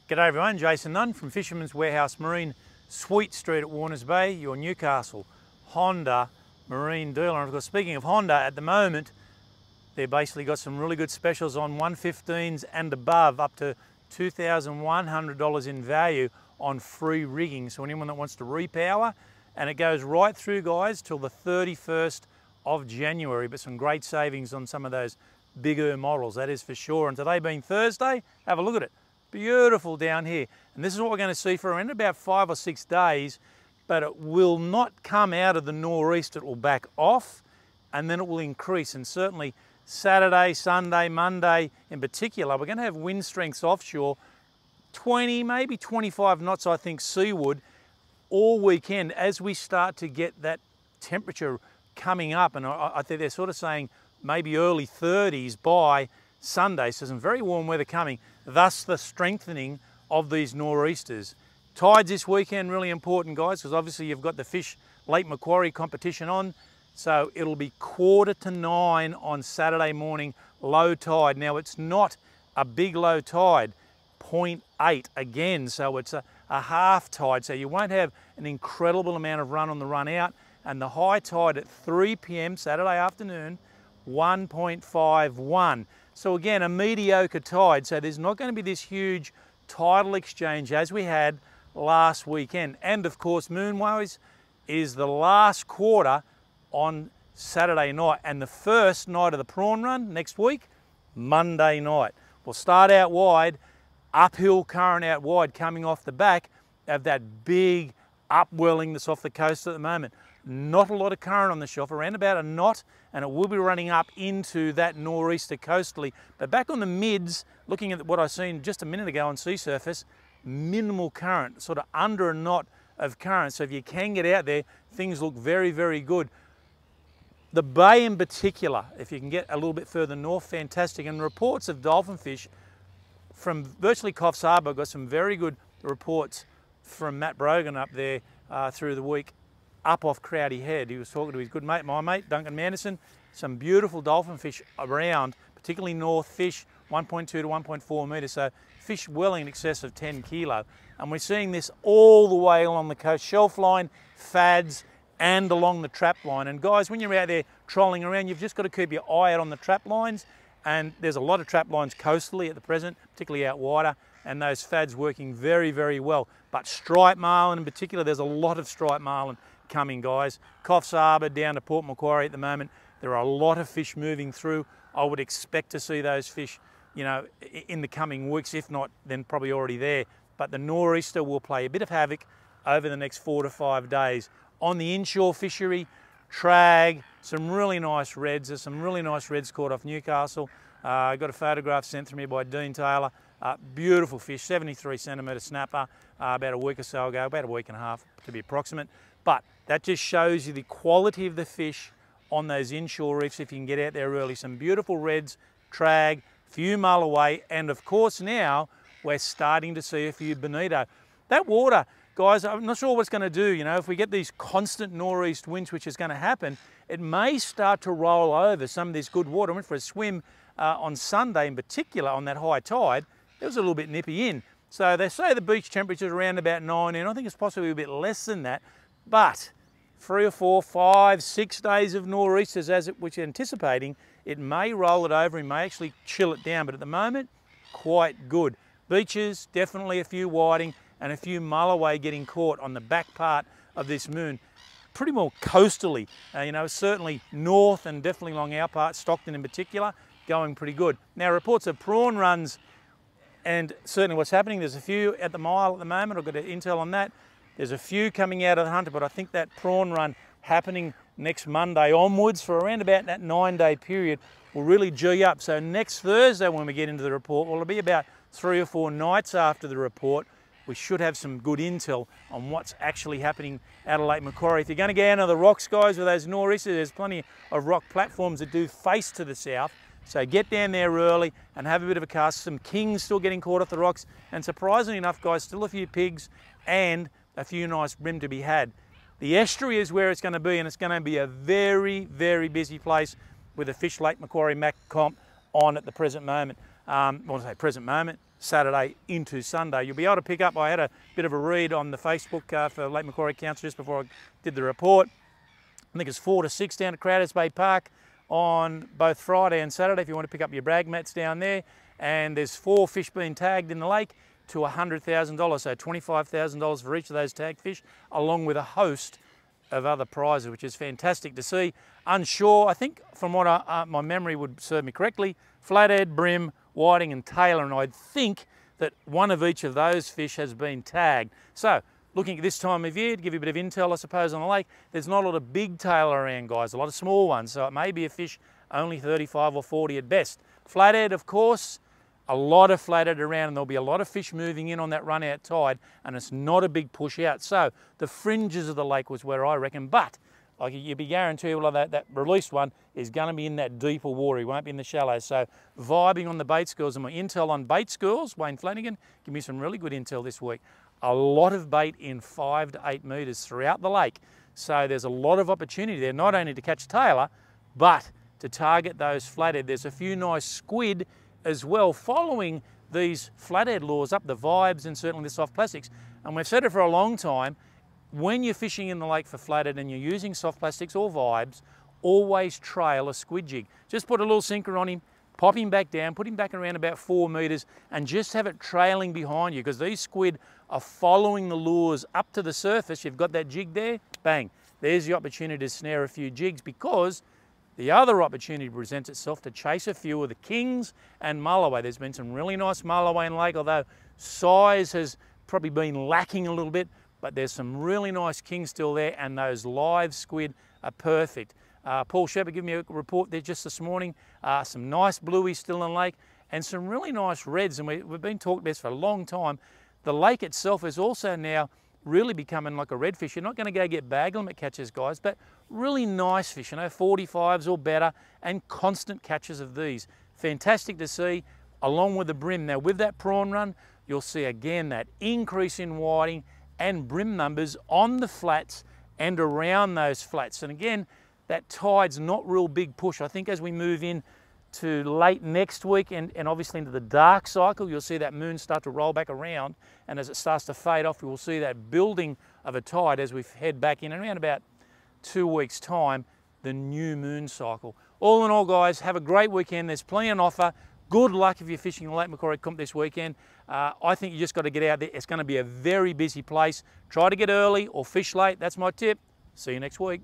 G'day everyone, Jason Nunn from Fisherman's Warehouse Marine, Sweet Street at Warners Bay, your Newcastle Honda marine dealer. And of course, speaking of Honda, at the moment, they've basically got some really good specials on 115s and above, up to $2,100 in value on free rigging. So anyone that wants to repower, and it goes right through, guys, till the 31st of January, but some great savings on some of those bigger models, that is for sure. And today being Thursday, have a look at it. Beautiful down here. And this is what we're going to see for around about 5 or 6 days, but it will not come out of the nor'east. It will back off and then it will increase. And certainly Saturday, Sunday, Monday in particular, we're going to have wind strengths offshore, 20, maybe 25 knots, I think, seaward all weekend as we start to get that temperature coming up. And I think they're sort of saying maybe early 30s by Sunday, so some very warm weather coming, thus the strengthening of these nor'easters. Tides this weekend, really important, guys, because obviously you've got the Fish Lake Macquarie competition on, so it'll be 8:45 on Saturday morning, low tide. Now it's not a big low tide, 0.8 again, so it's a half tide, so you won't have an incredible amount of run on the run out, and the high tide at 3 p.m. Saturday afternoon, 1.51. So again, a mediocre tide, so there's not going to be this huge tidal exchange as we had last weekend. And of course, moon-wise is the last quarter on Saturday night, and the first night of the Prawn Run next week, Monday night. We'll start out wide, uphill current out wide, coming off the back of that big upwelling that's off the coast at the moment. Not a lot of current on the shelf, around about a knot, and it will be running up into that nor'easter coastally. But back on the mids, looking at what I seen just a minute ago on sea surface, minimal current, sort of under a knot of current. So if you can get out there, things look very, very good. The bay in particular, if you can get a little bit further north, fantastic. And reports of dolphin fish from virtually Coffs Harbour, got some very good reports from Matt Brogan up there through the week, up off Crowdy Head. He was talking to his good mate, my mate, Duncan Manderson. Some beautiful dolphin fish around, particularly north fish, 1.2 to 1.4 metres, so fish well in excess of 10 kilo. And we're seeing this all the way along the coast, shelf line, fads, and along the trap line. And guys, when you're out there trolling around, you've just got to keep your eye out on the trap lines. And there's a lot of trap lines coastally at the present, particularly out wider, and those fads working very, very well. But striped marlin in particular, there's a lot of striped marlin coming, guys. Coffs Harbour down to Port Macquarie at the moment, there are a lot of fish moving through. I would expect to see those fish, you know, in the coming weeks. If not, then probably already there. But the nor'easter will play a bit of havoc over the next 4 to 5 days. On the inshore fishery, trag, some really nice reds. There's some really nice reds caught off Newcastle. I got a photograph sent through me by Dean Taylor. Beautiful fish, 73 centimetre snapper, about a week or so ago, about a week and a half to be approximate. But that just shows you the quality of the fish on those inshore reefs if you can get out there early. Some beautiful reds, trag, few mull away, and of course now we're starting to see a few bonito. That water, guys, I'm not sure what it's going to do. You know, if we get these constant nor'east winds, which is going to happen, it may start to roll over some of this good water. I went for a swim on Sunday in particular on that high tide. It was a little bit nippy in. So they say the beach temperature is around about 9, and I think it's possibly a bit less than that. But 3 or 4, 5, 6 days of nor'easters, which we're anticipating, it may roll it over, it may actually chill it down, but at the moment, quite good. Beaches, definitely a few whiting and a few mulloway getting caught on the back part of this moon. Pretty more coastally, you know, certainly north and definitely along our part, Stockton in particular, going pretty good. Now, reports of prawn runs and certainly what's happening, there's a few at the mile at the moment. I've got intel on that. There's a few coming out of the Hunter, but I think that prawn run happening next Monday onwards for around about that 9-day period will really G up. So next Thursday when we get into the report, well, it'll be about 3 or 4 nights after the report, we should have some good intel on what's actually happening out of Lake Macquarie. If you're going to get out of the rocks, guys, with those nor'easters, there's plenty of rock platforms that do face to the south. So get down there early and have a bit of a cast. Some kings still getting caught off the rocks, and surprisingly enough, guys, still a few pigs and a few nice bream to be had. The estuary is where it's going to be, and it's going to be a very, very busy place with the Fish Lake Macquarie Mac comp on at the present moment. Well, I say present moment, Saturday into Sunday. You'll be able to pick up, I had a bit of a read on the Facebook for Lake Macquarie Council just before I did the report. I think it's 4 to 6 down at Crowders Bay Park on both Friday and Saturday if you want to pick up your brag mats down there. And there's 4 fish being tagged in the lake to $100,000, so $25,000 for each of those tagged fish, along with a host of other prizes, which is fantastic to see. Inshore, I think from what my memory would serve me correctly, flathead, brim, whiting and tailor, and I think that one of each of those fish has been tagged. So looking at this time of year, to give you a bit of intel I suppose on the lake, there's not a lot of big tailor around, guys, a lot of small ones, so it may be a fish only 35 or 40 at best. Flathead, of course, a lot of flathead around, and there'll be a lot of fish moving in on that run out tide, and it's not a big push out. So the fringes of the lake was where I reckon, but like you'd be guaranteed, well, that released one is going to be in that deeper water. He won't be in the shallows. So vibing on the bait schools, and my intel on bait schools, Wayne Flanagan, give me some really good intel this week. A lot of bait in 5 to 8 metres throughout the lake. So there's a lot of opportunity there, not only to catch tailor, but to target those flathead. There's a few nice squid as well following these flathead lures up the vibes and certainly the soft plastics. And we've said it for a long time, when you're fishing in the lake for flathead and you're using soft plastics or vibes, always trail a squid jig. Just put a little sinker on him, pop him back down, put him back around about 4 metres and just have it trailing behind you, because these squid are following the lures up to the surface. You've got that jig there, bang, there's the opportunity to snare a few jigs, because the other opportunity presents itself to chase a few of the kings and mulloway. There's been some really nice mulloway in the lake, although size has probably been lacking a little bit, but there's some really nice kings still there, and those live squid are perfect. Paul Shepherd gave me a report there just this morning, some nice blueies still in the lake, and some really nice reds, and we've been talking about this for a long time. The lake itself is also now really becoming like a redfish. You're not going to go get bag limit catches, guys, but really nice fish, 45s or better, and constant catches of these. Fantastic to see, along with the brim. Now with that prawn run, you'll see again that increase in whiting and brim numbers on the flats and around those flats. And again, that tide's not real big push. I think as we move in to late next week and obviously into the dark cycle, you'll see that moon start to roll back around, and as it starts to fade off, you will see that building of a tide as we head back in around about 2 weeks' time, the new moon cycle. All in all, guys, have a great weekend. There's plenty on offer. Good luck if you're fishing the Lake Macquarie Comp this weekend. I think you just got to get out there. It's going to be a very busy place. Try to get early or fish late. That's my tip. See you next week.